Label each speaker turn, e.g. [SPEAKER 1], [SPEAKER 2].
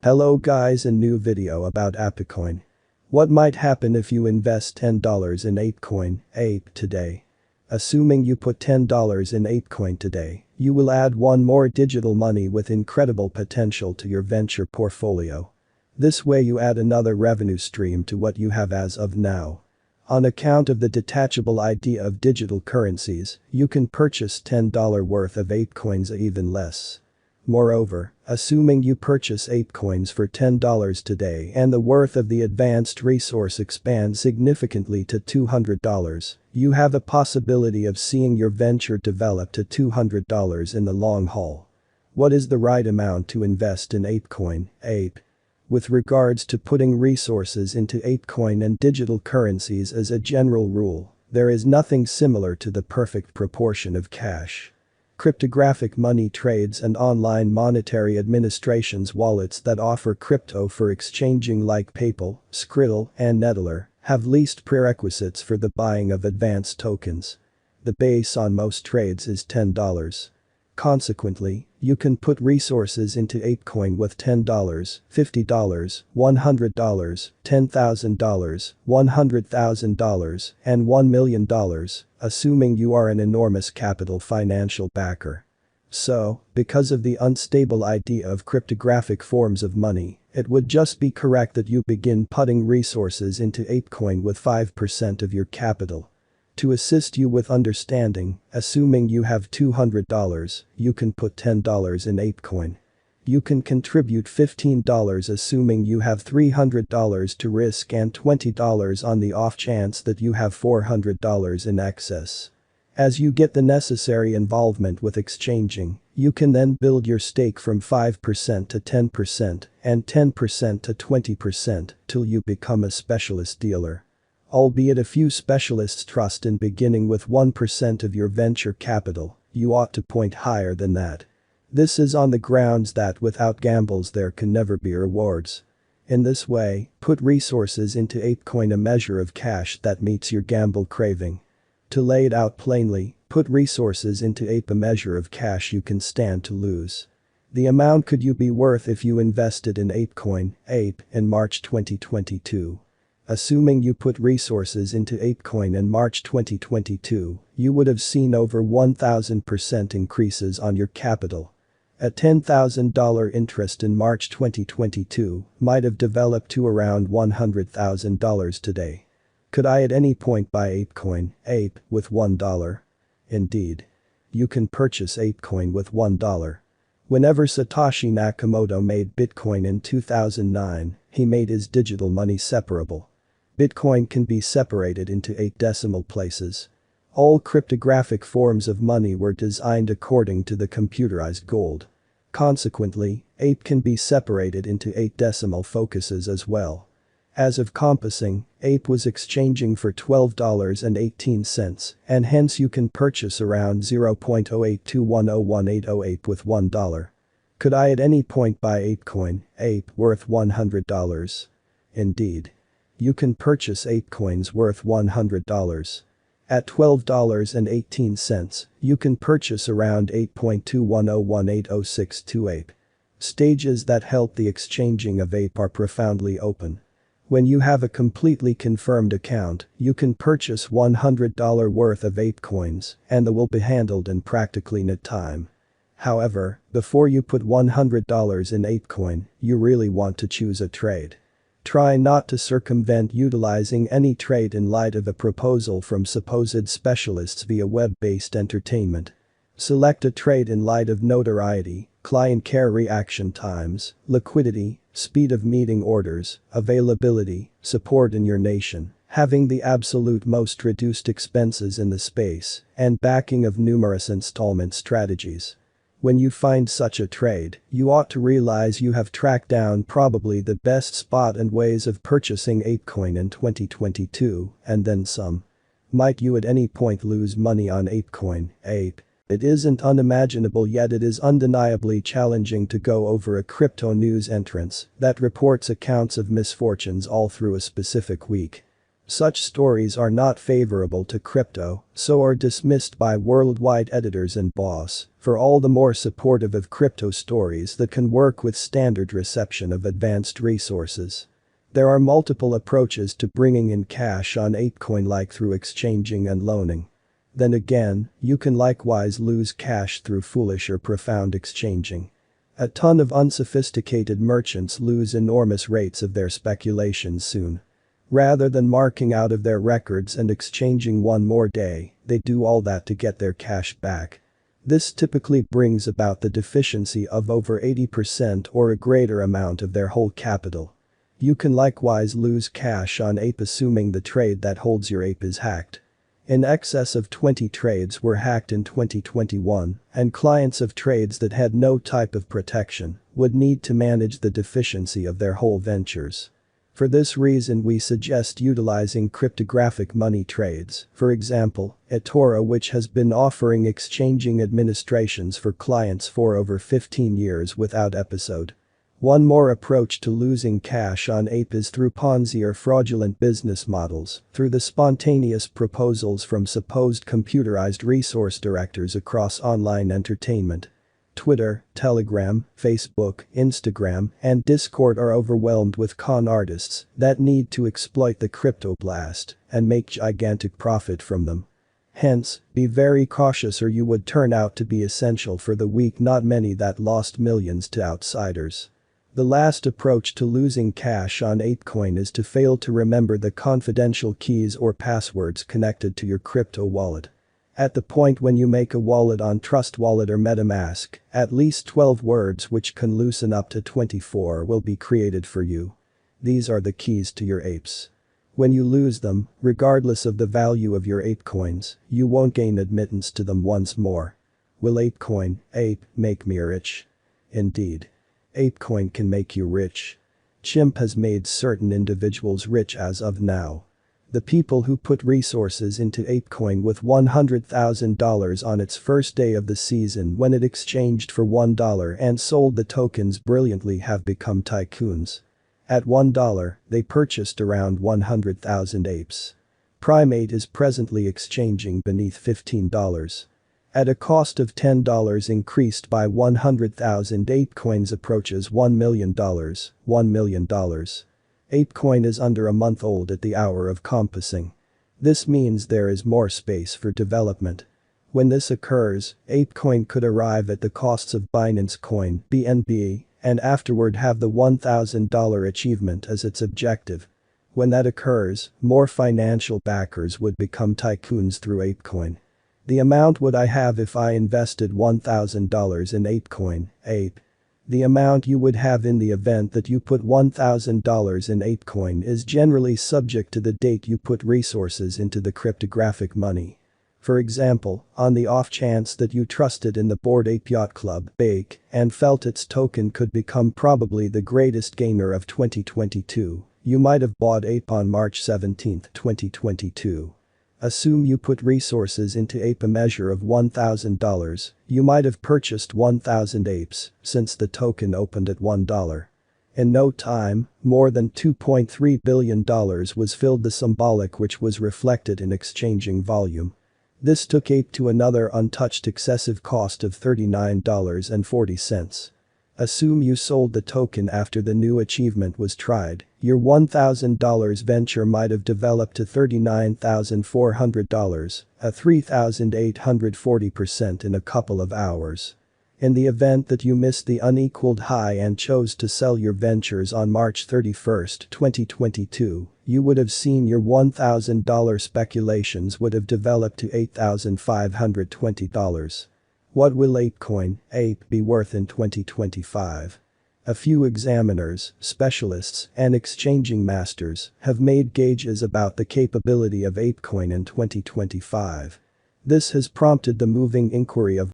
[SPEAKER 1] Hello guys, a new video about APECOIN. What might happen if you invest $10 in APECOIN, APE today? Assuming you put $10 in APECOIN today, you will add one more digital money with incredible potential to your venture portfolio. This way you add another revenue stream to what you have as of now. On account of the detachable idea of digital currencies, you can purchase $10 worth of APECOINs even less. Moreover, assuming you purchase APECOINs for $10 today and the worth of the advanced resource expands significantly to $200, you have a possibility of seeing your venture develop to $200 in the long haul. What is the right amount to invest in APECOIN, APE? With regards to putting resources into APECOIN and digital currencies as a general rule, there is nothing similar to the perfect proportion of cash. Cryptographic money trades and online monetary administration's wallets that offer crypto for exchanging like PayPal, Skrill, and Nettler have least prerequisites for the buying of advanced tokens. The base on most trades is $10. Consequently, you can put resources into APECOIN with $10, $50, $100, $10,000, $100,000, and $1 million, assuming you are an enormous capital financial backer. So, because of the unstable idea of cryptographic forms of money, it would just be correct that you begin putting resources into APECOIN with 5% of your capital. To assist you with understanding, assuming you have $200, you can put $10 in APECOIN. You can contribute $15 assuming you have $300 to risk and $20 on the off chance that you have $400 in excess. As you get the necessary involvement with exchanging, you can then build your stake from 5% to 10% and 10% to 20% till you become a specialist dealer. Albeit a few specialists trust in beginning with 1% of your venture capital, you ought to point higher than that. This is on the grounds that without gambles there can never be rewards. In this way, put resources into APECOIN, a measure of cash that meets your gamble craving. To lay it out plainly, put resources into APE, a measure of cash you can stand to lose. The amount could you be worth if you invested in APECOIN, APE, in March 2022. Assuming you put resources into APECOIN in March 2022, you would have seen over 1,000% increases on your capital. A $10,000 interest in March 2022 might have developed to around $100,000 today. Could I at any point buy APECOIN, APE, with $1? Indeed. You can purchase APECOIN with $1. Whenever Satoshi Nakamoto made Bitcoin in 2009, he made his digital money separable. Bitcoin can be separated into 8 decimal places. All cryptographic forms of money were designed according to the computerized gold. Consequently, APE can be separated into 8 decimal focuses as well. As of compassing, APE was exchanging for $12.18, and hence you can purchase around 0.08210180 APE with $1. Could I at any point buy APECOIN, APE, worth $100? Indeed. You can purchase APECOINs worth $100. At $12.18, you can purchase around 8.21018062 APE. Stages that help the exchanging of APE are profoundly open. When you have a completely confirmed account, you can purchase $100 worth of APECOINs and they will be handled in practically no time. However, before you put $100 in APECOIN, you really want to choose a trade. Try not to circumvent utilizing any trade in light of a proposal from supposed specialists via web-based entertainment. Select a trade in light of notoriety, client care reaction times, liquidity, speed of meeting orders, availability, support in your nation, having the absolute most reduced expenses in the space, and backing of numerous installment strategies. When you find such a trade, you ought to realize you have tracked down probably the best spot and ways of purchasing APECOIN in 2022, and then some. Might you at any point lose money on APECOIN, APE? It isn't unimaginable, yet it is undeniably challenging to go over a crypto news entrance that reports accounts of misfortunes all through a specific week. Such stories are not favorable to crypto, so are dismissed by worldwide editors and boss, for all the more supportive of crypto stories that can work with standard reception of advanced resources. There are multiple approaches to bringing in cash on APECOIN, like through exchanging and loaning. Then again, you can likewise lose cash through foolish or profound exchanging. A ton of unsophisticated merchants lose enormous rates of their speculations soon. Rather than marking out of their records and exchanging one more day, they do all that to get their cash back. This typically brings about the deficiency of over 80% or a greater amount of their whole capital. You can likewise lose cash on APE assuming the trade that holds your APE is hacked. In excess of 20 trades were hacked in 2021, and clients of trades that had no type of protection would need to manage the deficiency of their whole ventures. For this reason, we suggest utilizing cryptographic money trades, for example, eToro, which has been offering exchanging administrations for clients for over 15 years without episode. One more approach to losing cash on APE is through Ponzi or fraudulent business models, through the spontaneous proposals from supposed computerized resource directors across online entertainment. Twitter, Telegram, Facebook, Instagram, and Discord are overwhelmed with con artists that need to exploit the crypto blast and make gigantic profit from them. Hence, be very cautious or you would turn out to be essential for the weak, not many that lost millions to outsiders. The last approach to losing cash on APECOIN is to fail to remember the confidential keys or passwords connected to your crypto wallet. At the point when you make a wallet on Trust Wallet or MetaMask, at least 12 words, which can loosen up to 24, will be created for you. These are the keys to your apes. When you lose them, regardless of the value of your APECOINs, you won't gain admittance to them once more. Will APECOIN, APE, make me rich? Indeed. APECOIN can make you rich. Chimp has made certain individuals rich as of now. The people who put resources into APECOIN with $100,000 on its first day of the season when it exchanged for $1 and sold the tokens brilliantly have become tycoons. At $1, they purchased around 100,000 apes. Primate is presently exchanging beneath $15. At a cost of $10 increased by 100,000 APECOINs approaches $1 million. $1 million. APECOIN is under a month old at the hour of compassing. This means there is more space for development. When this occurs, APECOIN could arrive at the costs of Binance Coin (BNB) and afterward have the $1,000 achievement as its objective. When that occurs, more financial backers would become tycoons through APECOIN. The amount would I have if I invested $1,000 in APECOIN, APE. The amount you would have in the event that you put $1,000 in APECOIN is generally subject to the date you put resources into the cryptographic money. For example, on the off chance that you trusted in the Bored Ape Yacht Club (BAYC) and felt its token could become probably the greatest gainer of 2022, you might have bought APE on March 17, 2022. Assume you put resources into APE a measure of $1,000, you might have purchased 1,000 apes since the token opened at $1. In no time, more than $2.3 billion was filled, the symbolic which was reflected in exchanging volume. This took APE to another untouched excessive cost of $39.40. Assume you sold the token after the new achievement was tried, your $1,000 venture might have developed to $39,400, a 3,840% in a couple of hours. In the event that you missed the unequaled high and chose to sell your ventures on March 31, 2022, you would have seen your $1,000 speculations would have developed to $8,520. What will APECOIN, APE, be worth in 2025? A few examiners, specialists, and exchanging masters have made gauges about the capability of APECOIN in 2025. This has prompted the moving inquiry of